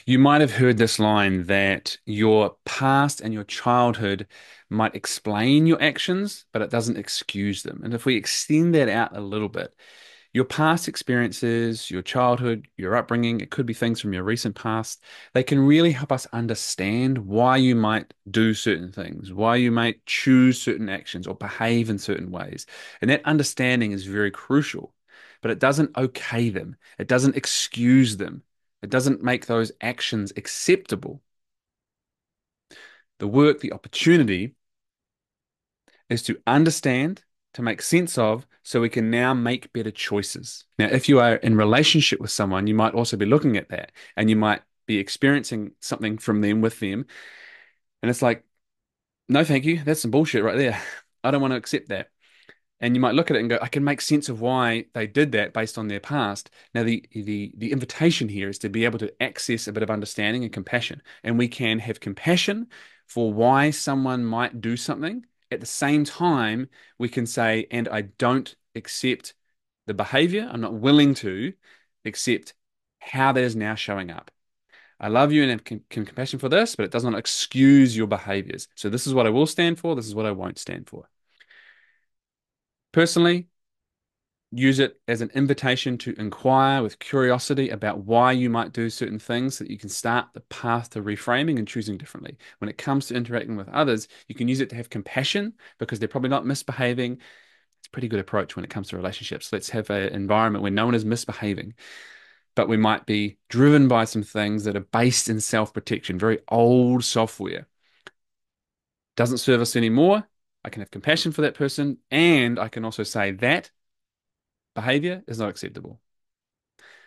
You might have heard this line that your past and your childhood might explain your actions, but it doesn't excuse them. And if we extend that out a little bit, your past experiences, your childhood, your upbringing, it could be things from your recent past, they can really help us understand why you might do certain things, why you might choose certain actions or behave in certain ways. And that understanding is very crucial, but it doesn't okay them, it doesn't excuse them. It doesn't make those actions acceptable. The work, the opportunity is to understand, to make sense of, so we can now make better choices. Now, if you are in relationship with someone, you might also be looking at that and you might be experiencing something from them with them. And it's like, no, thank you. That's some bullshit right there. I don't want to accept that. And you might look at it and go, I can make sense of why they did that based on their past. Now, the invitation here is to be able to access a bit of understanding and compassion. And we can have compassion for why someone might do something. At the same time, we can say, and I don't accept the behavior. I'm not willing to accept how that is now showing up. I love you and have compassion for this, but it does not excuse your behaviors. So this is what I will stand for. This is what I won't stand for. Personally, use it as an invitation to inquire with curiosity about why you might do certain things so that you can start the path to reframing and choosing differently. When it comes to interacting with others, you can use it to have compassion because they're probably not misbehaving. It's a pretty good approach when it comes to relationships. Let's have an environment where no one is misbehaving, but we might be driven by some things that are based in self-protection, very old software. Doesn't serve us anymore. I can have compassion for that person, and I can also say that behavior is not acceptable.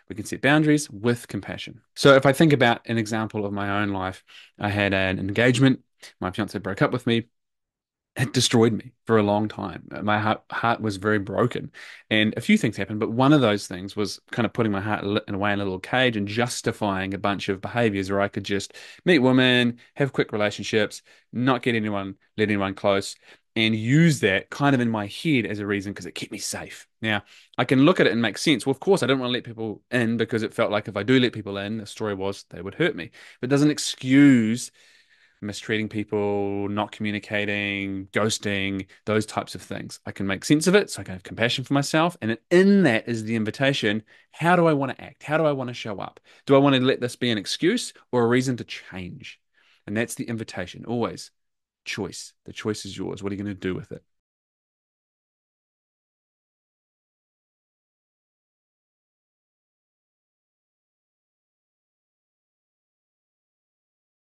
We can set boundaries with compassion. So if I think about an example of my own life, I had an engagement. My fiance broke up with me. It destroyed me for a long time. My heart was very broken. And a few things happened, but one of those things was kind of putting my heart in a way in a little cage and justifying a bunch of behaviors where I could just meet women, have quick relationships, not get anyone, let anyone close, and use that kind of in my head as a reason because it kept me safe. Now, I can look at it and make sense. Well, of course, I don't want to let people in because it felt like if I do let people in, the story was they would hurt me. But it doesn't excuse mistreating people, not communicating, ghosting, those types of things. I can make sense of it, so I can have compassion for myself. And in that is the invitation. How do I want to act? How do I want to show up? Do I want to let this be an excuse or a reason to change? And that's the invitation. Always choice. The choice is yours. What are you going to do with it?